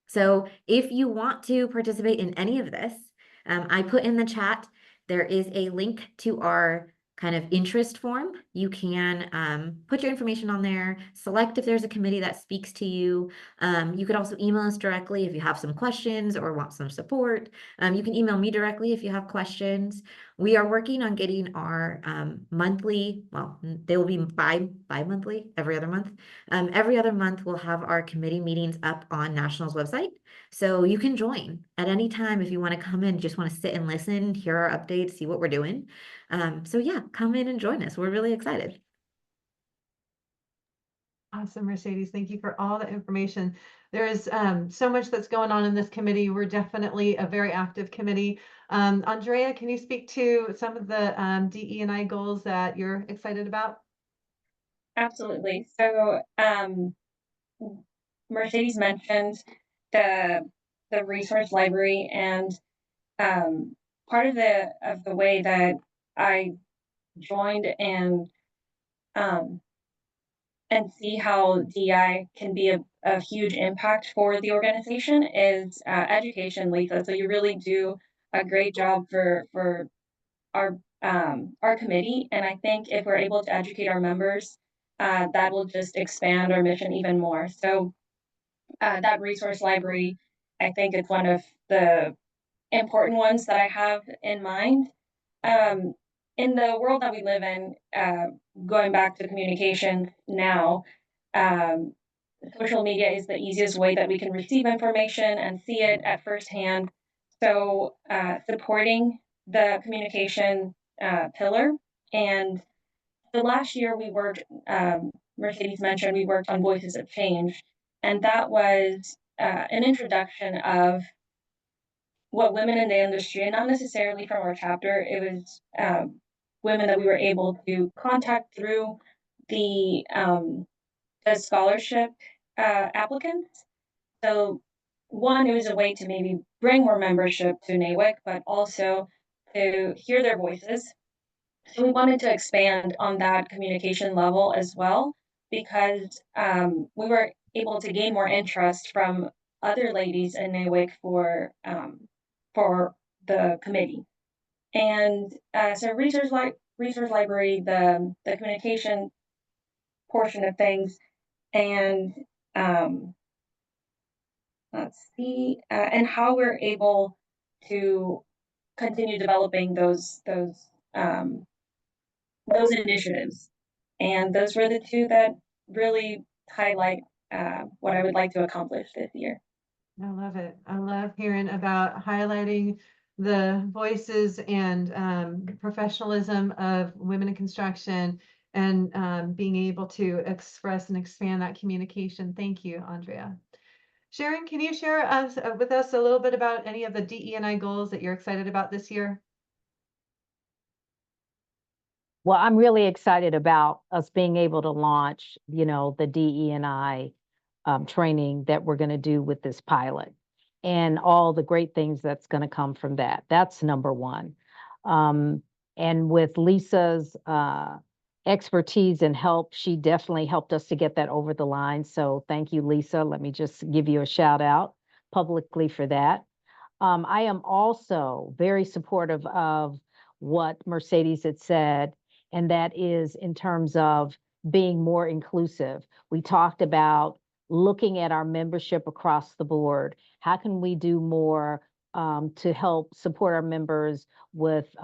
So if you want to participate in any of this, I put in the chat, there is a link to our kind of interest form. You can put your information on there, select if there's a committee that speaks to you. You could also email us directly if you have some questions or want some support. You can email me directly if you have questions. We are working on getting our monthly, well, they will be bi-monthly, every other month. Every other month, we'll have our committee meetings up on National's website. So you can join at any time if you want to come in, just want to sit and listen, hear our updates, see what we're doing. So yeah, come in and join us. We're really excited. Awesome, Mercedes. Thank you for all the information. There is so much that's going on in this committee. We're definitely a very active committee. Andrea, can you speak to some of the DE&I goals that you're excited about? Absolutely. So Mercedes mentioned the the resource library, and part of the way that I joined um, and see how DEI can be a huge impact for the organization is education, Lisa. So you really do a great job for our committee, and I think if we're able to educate our members, that will just expand our mission even more. So that resource library, I think it's one of the important ones that I have in mind. Um, in the world that we live in, going back to communication now, um, social media is the easiest way that we can receive information and see it at firsthand. So, supporting the communication pillar. And the last year we worked, Mercedes mentioned, we worked on Voices of Change. And that was an introduction of what women in the industry, and not necessarily from our chapter, it was women that we were able to contact through the scholarship applicants. So one, it was a way to maybe bring more membership to NAWIC, but also to hear their voices. So we wanted to expand on that communication level as well, because we were able to gain more interest from other ladies in NAWIC for the committee. And so resource library, the communication portion of things, and um, let's see, and how we're able to continue developing those initiatives. And those were the two that really highlight what I would like to accomplish this year. I love it. I love hearing about highlighting the voices and professionalism of women in construction and being able to express and expand that communication. Thank you, Andrea. Sharon, can you share with us a little bit about any of the DE&I goals that you're excited about this year? Well, I'm really excited about us being able to launch, the DE&I training that we're going to do with this pilot and all the great things that's going to come from that. That's number one. And with Lisa's expertise and help, she definitely helped us to get that over the line. So thank you, Lisa. Let me just give you a shout out publicly for that. I am also very supportive of what Mercedes had said, and that is in terms of being more inclusive. We talked about looking at our membership across the board. How can we do more to help support our members with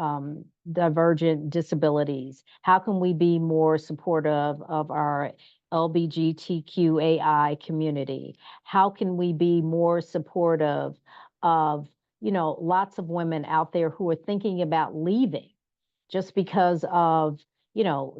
divergent disabilities? How can we be more supportive of our LGBTQAI community? How can we be more supportive of, lots of women out there who are thinking about leaving just because of,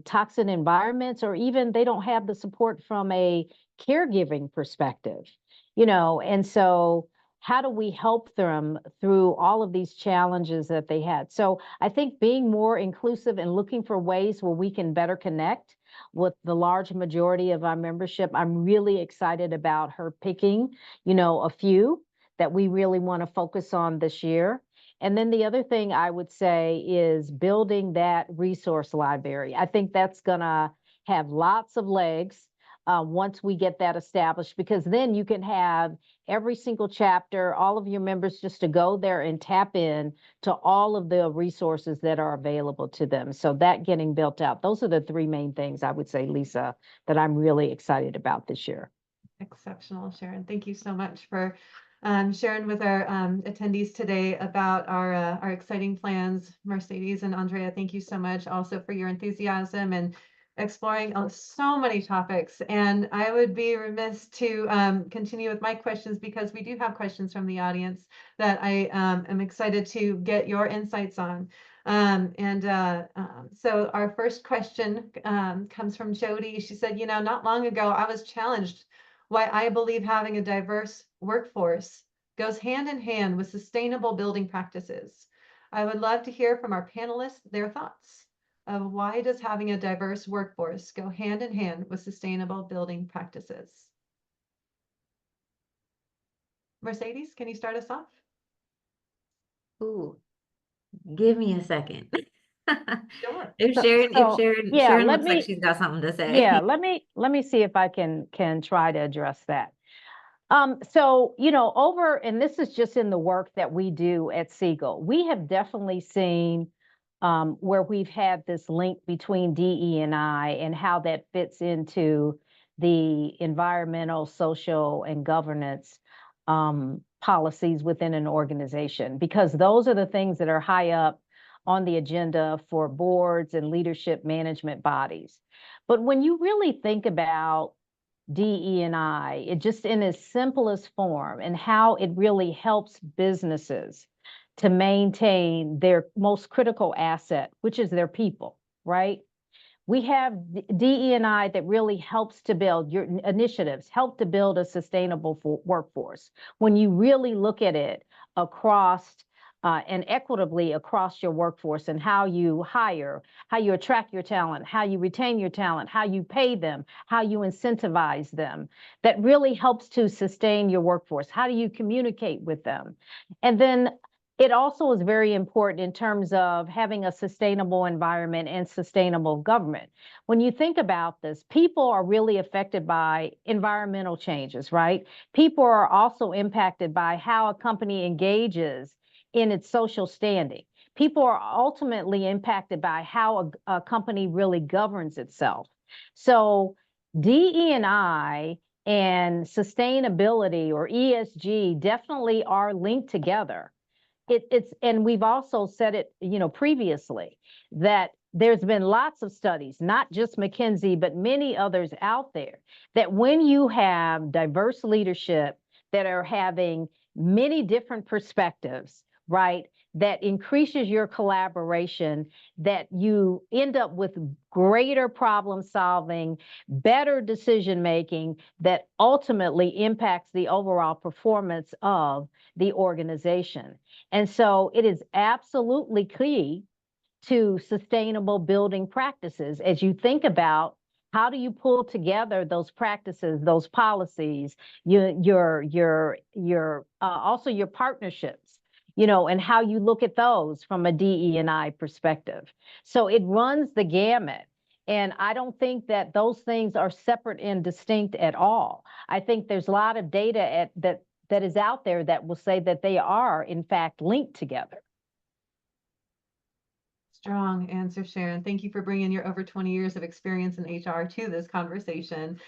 toxic environments, or even they don't have the support from a caregiving perspective, and so how do we help them through all of these challenges that they had? So I think being more inclusive and looking for ways where we can better connect with the large majority of our membership. I'm really excited about her picking, a few that we really want to focus on this year. And then the other thing I would say is building that resource library. I think that's going to have lots of legs once we get that established, because then you can have every single chapter, all of your members just to go there and tap in to all of the resources that are available to them. So that getting built out, those are the three main things I would say, Lisa, that I'm really excited about this year. Exceptional, Sharon. Thank you so much for sharing with our attendees today about our exciting plans. Mercedes and Andrea, thank you so much also for your enthusiasm and exploring so many topics. And I would be remiss to continue with my questions, because we do have questions from the audience that I am excited to get your insights on. So our first question comes from Jody. She said, not long ago, I was challenged why I believe having a diverse workforce goes hand in hand with sustainable building practices. I would love to hear from our panelists their thoughts of why does having a diverse workforce go hand in hand with sustainable building practices? Mercedes, can you start us off? Ooh, give me a second. Sure. If So, Sharon, so yeah, Sharon let looks like me, she's got something to yeah, say. let me see if I can try to address that. So, you know, and this is just in the work that we do at Siegel, we have definitely seen where we've had this link between DE&I and how that fits into the environmental, social, and governance policies within an organization, because those are the things that are high up on the agenda for boards and leadership management bodies. But when you really think about DE&I, it just in its simplest form and how it really helps businesses to maintain their most critical asset, which is their people, right? We have DE&I that really helps to build your initiatives, help to build a sustainable workforce. When you really look at it across and equitably across your workforce and how you hire, how you attract your talent, how you retain your talent, how you pay them, how you incentivize them, that really helps to sustain your workforce. How do you communicate with them? And then it also is very important in terms of having a sustainable environment and sustainable government. When you think about this, people are really affected by environmental changes, right? People are also impacted by how a company engages in its social standing. People are ultimately impacted by how a company really governs itself. So DE&I and sustainability or ESG definitely are linked together. And we've also said it, you know, previously, that there's been lots of studies, not just McKinsey, but many others out there, that when you have diverse leadership that are having many different perspectives, right, that increases your collaboration, that you end up with greater problem solving, better decision making, that ultimately impacts the overall performance of the organization. And so it is absolutely key to sustainable building practices as you think about how do you pull together those practices, those policies, also your partnerships, you know, and how you look at those from a DE&I perspective. So it runs the gamut. And I don't think that those things are separate and distinct at all. I think there's a lot of data that is out there that will say that they are, in fact, linked together. Strong answer, Sharon. Thank you for bringing your over 20 years of experience in HR to this conversation.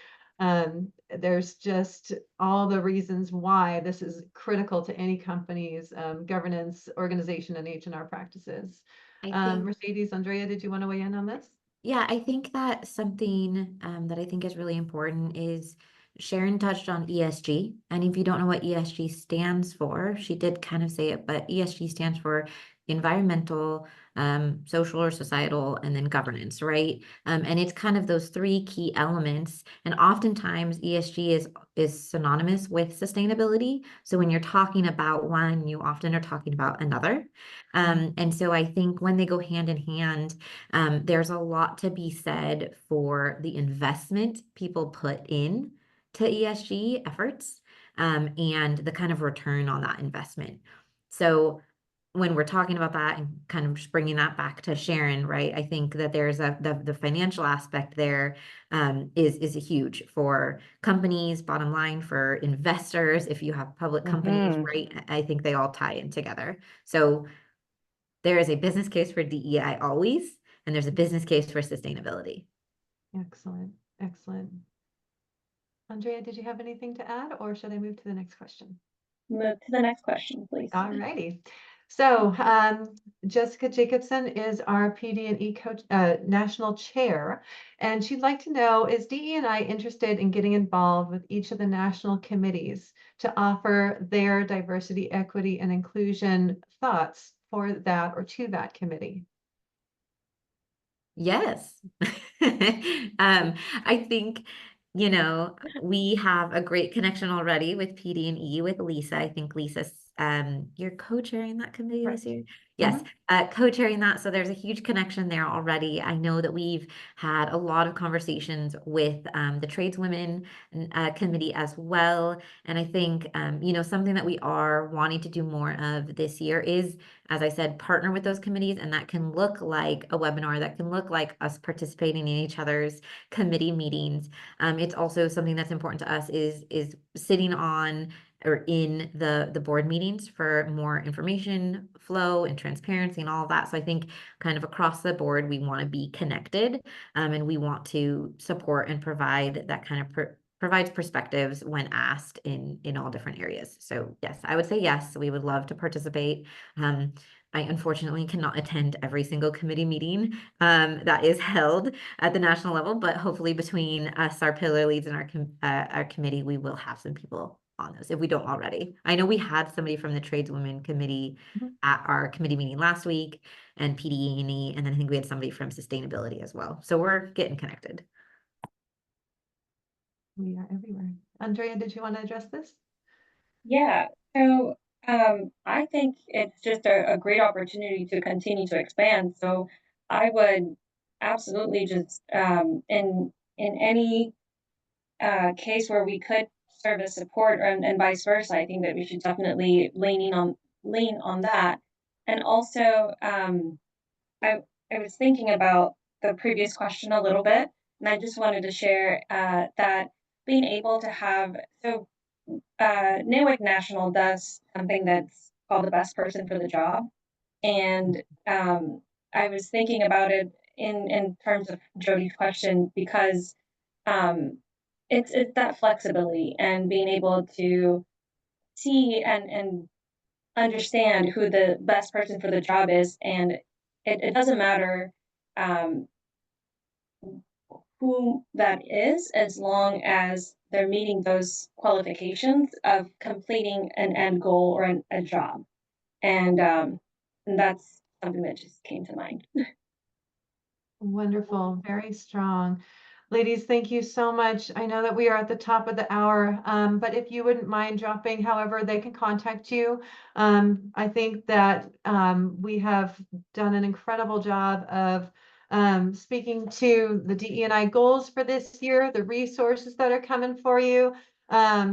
There's just all the reasons why this is critical to any company's governance, organization, and H&R practices. I think, Mercedes, Andrea, did you want to weigh in on this? yeah, I think that something that I think is really important is Sharon touched on ESG. And if you don't know what ESG stands for, she did kind of say it, but ESG stands for environmental, social or societal, and then governance, right? And it's kind of those three key elements. And oftentimes ESG is synonymous with sustainability. So when you're talking about one, you often are talking about another. And so I think when they go hand in hand, there's a lot to be said for the investment people put in to ESG efforts, and the kind of return on that investment. So when we're talking about that and kind of just bringing that back to Sharon, right? I think that there's the financial aspect there is a huge for companies, bottom line for investors. If you have public companies, right? I think they all tie in together. So there is a business case for DEI always, and there's a business case for sustainability. Excellent, excellent. Andrea, did you have anything to add, or should I move to the next question? Move to the next question, please. All righty. So Jessica Jacobson is our PD&E coach, national chair, and she'd like to know, is DE&I interested in getting involved with each of the national committees to offer their diversity, equity, and inclusion thoughts for that or to that committee? Yes. I think, you know, we have a great connection already with PD&E with Lisa. I think Lisa you're co-chairing that committee this Correct. year? Yes, co-chairing that. So there's a huge connection there already. I know that we've had a lot of conversations with the tradeswomen committee as well. And I think, something that we are wanting to do more of this year is, as I said, partner with those committees. And that can look like a webinar, that can look like us participating in each other's committee meetings. It's also something that's important to us is sitting on or in the board meetings for more information flow and transparency and all of that. So I think kind of across the board, we want to be connected, and we want to support and provide that kind of provides perspectives when asked in all different areas. So yes, I would say yes, we would love to participate. I unfortunately cannot attend every single committee meeting that is held at the national level, but hopefully between us, our pillar leads, and our committee, we will have some people on those if we don't already. I know we had somebody from the tradeswomen committee at our committee meeting last week, and PD&E, and then I think we had somebody from sustainability as well. So we're getting connected. We are everywhere. Andrea, did you want to address this? Yeah, so I think it's just a great opportunity to continue to expand. So I would absolutely just in any case where we could serve as support and vice versa, I think that we should definitely lean on that. And also, I I was thinking about the previous question a little bit, and I just wanted to share that being able to have NAWIC National does something that's called the best person for the job, and I was thinking about it in terms of Jody's question because um, it's that flexibility and being able to see and understand who the best person for the job is, and it doesn't matter um, who that is as long as they're meeting those qualifications of completing an end goal or a job, and that's something that just came to mind. Wonderful, very strong. Ladies, thank you so much. I know that we are at the top of the hour, but if you wouldn't mind dropping however they can contact you. I think that we have done an incredible job of speaking to the DE&I goals for this year, the resources that are coming for you,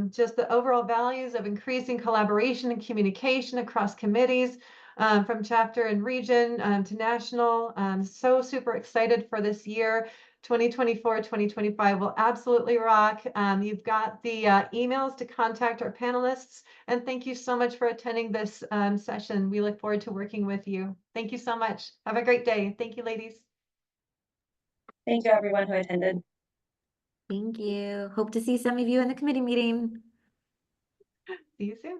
just the overall values of increasing collaboration and communication across committees, from chapter and region to national. So super excited for this year. 2024, 2025 will absolutely rock. You've got the emails to contact our panelists. And thank you so much for attending this session. We look forward to working with you. Thank you so much. Have a great day. Thank you, ladies. Thank you, everyone who attended. Thank you. Hope to see some of you in the committee meeting. See you soon.